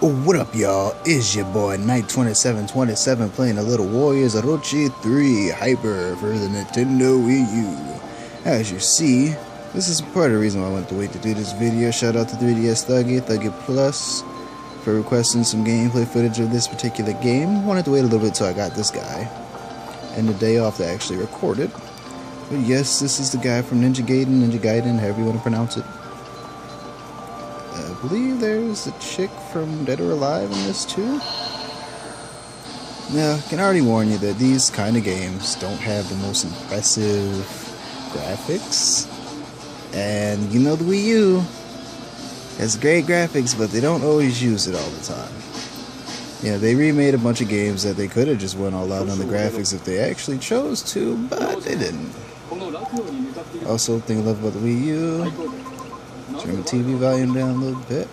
What up, y'all? It's your boy Knight2727 playing a little Warriors Orochi 3 Hyper for the Nintendo Wii U. As you see, this is part of the reason why I wanted to wait to do this video. Shout out to 3DS Thuggy Plus for requesting some gameplay footage of this particular game. Wanted to wait a little bit till I got this guy and the day off to actually record it. But yes, this is the guy from Ninja Gaiden, however you want to pronounce it. I believe there's a chick from Dead or Alive in this too. Now, I can already warn you that these kind of games don't have the most impressive graphics. And you know the Wii U has great graphics, but they don't always use it all the time. Yeah, they remade a bunch of games that they could have just went all out on the graphics if they actually chose to, but they didn't. Also, thing I love about the Wii U, turn the TV volume down a little bit.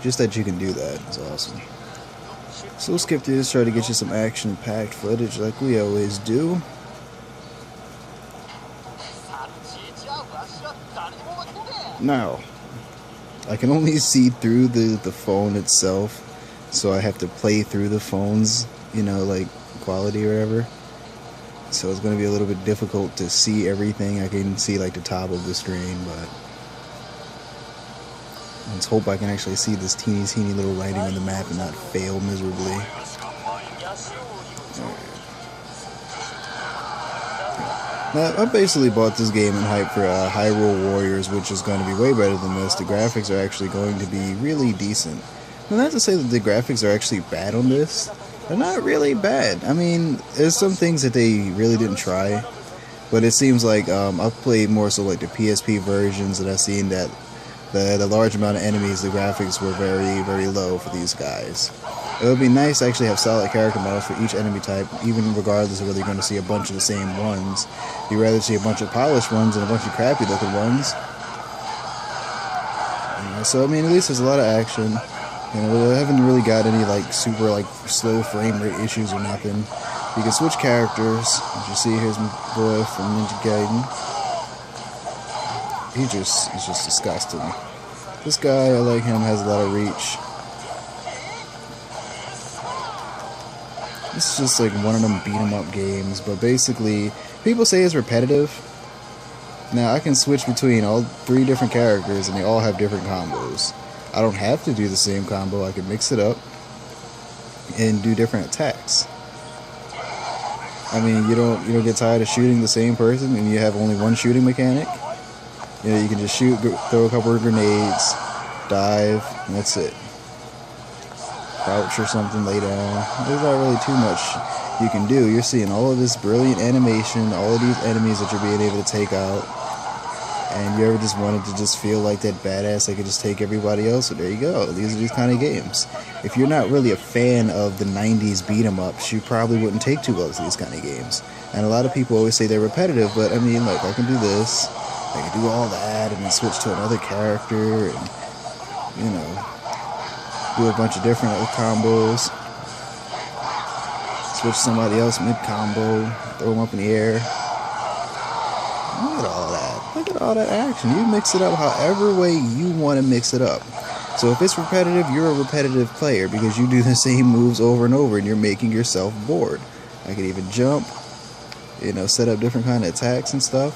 Just that you can do that is awesome. So we'll skip through this, try to get you some action-packed footage like we always do. Now, I can only see through the phone itself, so I have to play through the phone's, you know, like, quality or whatever. So it's going to be a little bit difficult to see everything. I can see like the top of the screen, but let's hope I can actually see this teeny little writing on the map and not fail miserably. Now, I basically bought this game in hype for Hyrule Warriors, which is going to be way better than this. The graphics are actually going to be really decent. Now, not to say that the graphics are actually bad on this. They're not really bad. I mean, there's some things that they really didn't try, but it seems like I've played more so like the PSP versions, and I've seen that the large amount of enemies, the graphics were very low for these guys. It would be nice to actually have solid character models for each enemy type, even regardless of whether you're going to see a bunch of the same ones. You'd rather see a bunch of polished ones than a bunch of crappy looking ones. So I mean, at least there's a lot of action. You know, we haven't really got any like super like slow frame rate issues or nothing. You can switch characters. As you see, here's my boy from Ninja Gaiden. He's just disgusting. This guy, I like him, has a lot of reach. This is just like one of them beat 'em up games, but basically, people say it's repetitive. Now I can switch between all 3 different characters, and they all have different combos. I don't have to do the same combo. I can mix it up and do different attacks. I mean, you don't get tired of shooting the same person and you have only one shooting mechanic. You know, you can just shoot, throw a couple of grenades, dive, and that's it. Crouch or something, lay down. There's not really too much you can do. You're seeing all of this brilliant animation, all of these enemies that you're being able to take out. And you ever just wanted to just feel like that badass that could just take everybody else? So there you go. These are these kind of games. If you're not really a fan of the 90s beat 'em ups, you probably wouldn't take too well to these kind of games. And a lot of people always say they're repetitive, but I mean, like, I can do this, I can do all that, and then switch to another character, and, you know, do a bunch of different other combos. Switch somebody else mid-combo, throw them up in the air. Look at all that. Look at all that action. You mix it up however way you want to mix it up. So if it's repetitive, you're a repetitive player because you do the same moves over and over and you're making yourself bored. I can even jump, you know, set up different kind of attacks and stuff.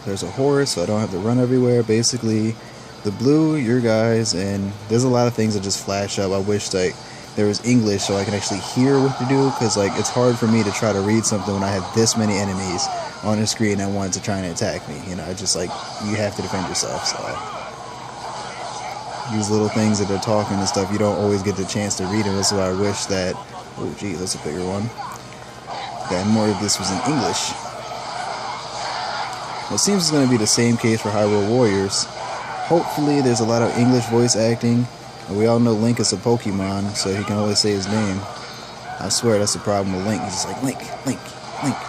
There's a horse, so I don't have to run everywhere. Basically, the blue, your guys, and there's a lot of things that just flash up. I wish like there was English so I can actually hear what to do, because like it's hard for me to try to read something when I have this many enemies on the screen that want to try and attack me. You know, it's just like you have to defend yourself. So these little things that they're talking and stuff, you don't always get the chance to read them. That's why I wish that, oh gee, that's a bigger one, that more of this was in English. Well, it seems it's going to be the same case for Hyrule Warriors. Hopefully there's a lot of English voice acting. And we all know Link is a Pokemon, so he can always say his name. I swear that's the problem with Link. He's just like, Link.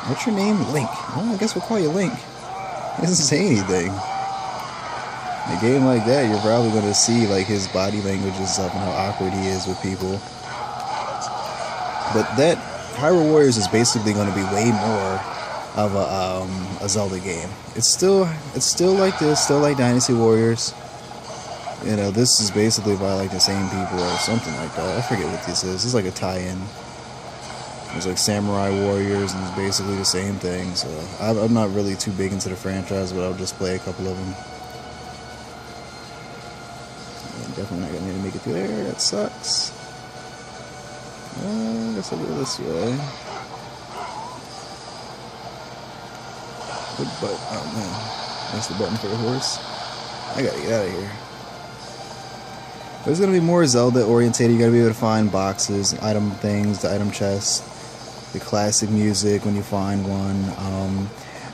What's your name? Link. Well, I guess we'll call you Link. He doesn't say anything. In a game like that, you're probably going to see like his body language and stuff and how awkward he is with people. But that Hyrule Warriors is basically going to be way more of a Zelda game. It's still like this, still like Dynasty Warriors. You know, this is basically by like the same people or something like that. I forget what this is. It's like a tie-in. There's like Samurai Warriors, and it's basically the same thing. So I'm not really too big into the franchise, but I'll just play a couple of them. I'm definitely not gonna make it through there. That sucks. I guess I'll go this way. Good butt. Oh man, that's the button for the horse. I gotta get out of here. There's gonna be more Zelda orientated. You gotta be able to find boxes, item things, the item chests, the classic music when you find one.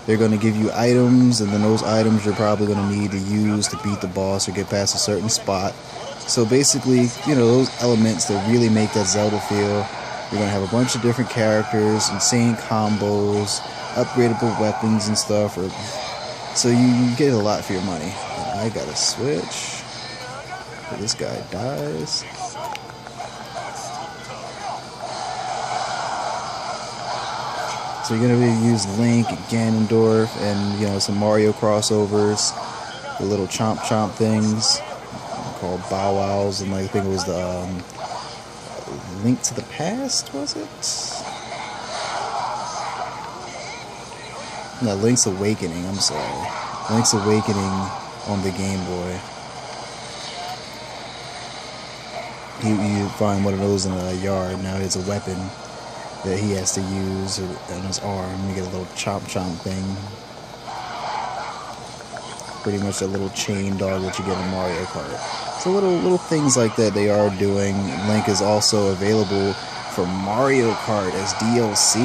They're gonna give you items, and then those items you're probably gonna need to use to beat the boss or get past a certain spot. So basically, you know, those elements that really make that Zelda feel. You're gonna have a bunch of different characters, insane combos, upgradable weapons and stuff. So you get a lot for your money. And I gotta switch. This guy dies. So you're gonna be use Link and Ganondorf and, you know, some Mario crossovers, the little chomp chomp things called Bow Wows, and like, I think it was the Link to the Past, was it? No, Link's Awakening. I'm sorry, Link's Awakening on the Game Boy. You find one of those in a yard. Now it's a weapon that he has to use on his arm. You get a little chomp chomp thing. Pretty much a little chain dog that you get in Mario Kart. So little things like that they are doing. Link is also available for Mario Kart as DLC.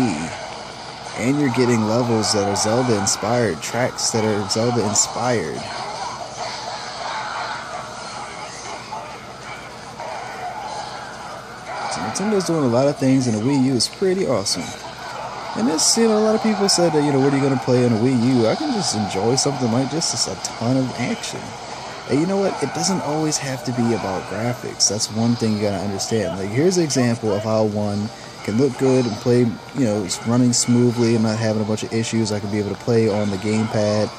And you're getting levels that are Zelda inspired, tracks that are Zelda inspired. Nintendo's doing a lot of things, and the Wii U is pretty awesome. And this, you know, a lot of people said that, you know, what are you going to play on the Wii U? I can just enjoy something like this. Just a ton of action. And you know what? It doesn't always have to be about graphics. That's one thing you got to understand. Like, here's an example of how one can look good and play, you know, it's running smoothly and not having a bunch of issues. I can be able to play on the gamepad.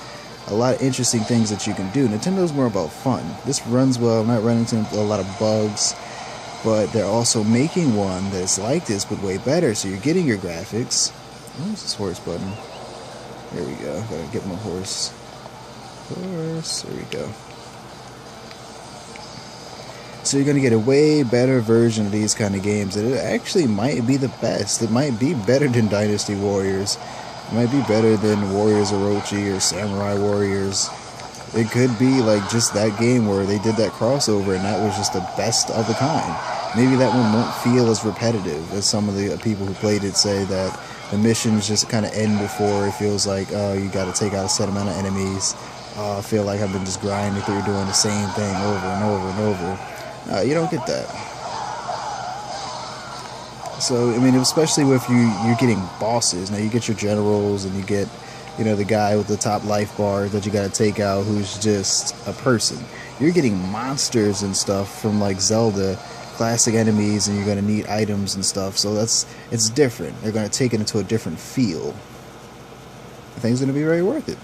A lot of interesting things that you can do. Nintendo's more about fun. This runs well. I'm not running into a lot of bugs. But they're also making one that's like this, but way better. So you're getting your graphics. Where's this horse button? There we go. Gotta get my horse. Horse. There we go. So you're gonna get a way better version of these kind of games. And it actually might be the best. It might be better than Dynasty Warriors. It might be better than Warriors Orochi or Samurai Warriors. It could be like just that game where they did that crossover and that was just the best of the kind. Maybe that one won't feel as repetitive as some of the people who played it say, that the missions just kind of end before it feels like, oh, you got to take out a set amount of enemies. I feel like I've been just grinding through doing the same thing over and over and over. You don't get that. So, I mean, especially if you're getting bosses. Now, you get your generals and you get, you know, the guy with the top life bar that you got to take out who's just a person. You're getting monsters and stuff from like Zelda, classic enemies, and you're going to need items and stuff. So it's different. They're going to take it into a different feel. I think it's going to be very worth it.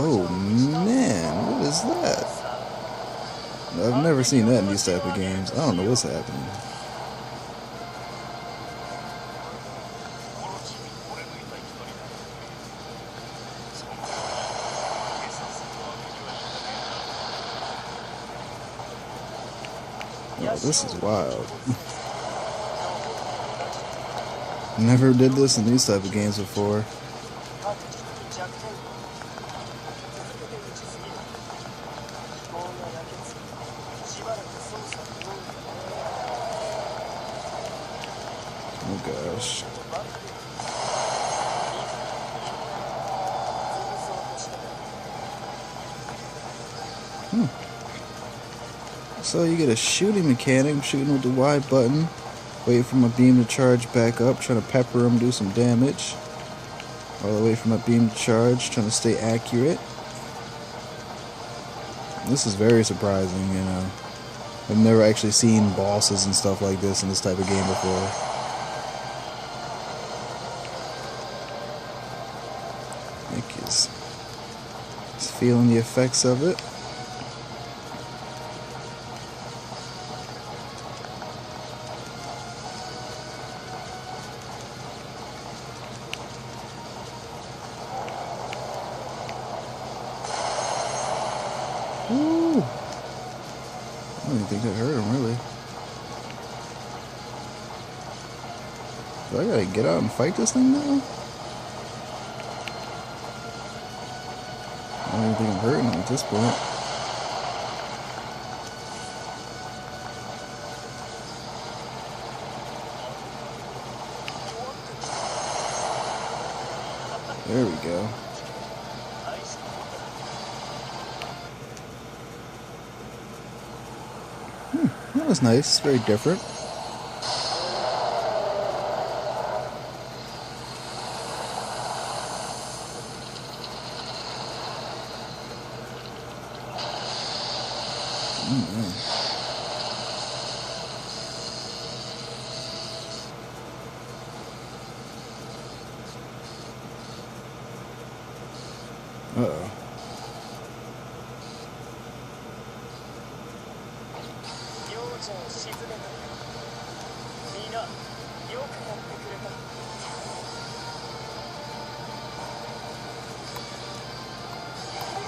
Oh man, what is that? I've never seen that in these type of games. I don't know what's happening. Oh, this is wild. Never did this in these type of games before. Oh gosh. So you get a shooting mechanic. I'm shooting with the Y button. Waiting for my beam to charge back up. Trying to pepper him, do some damage. All the way for my beam to charge. Trying to stay accurate. This is very surprising, you know. I've never actually seen bosses and stuff like this in this type of game before. Nick is feeling the effects of it. Ooh. I don't even think that hurt him, really. Do I gotta get out and fight this thing now? I don't even think I'm hurting him at this point. There we go. That was nice. It's very different. Uh-oh. 用心沈めた。みんな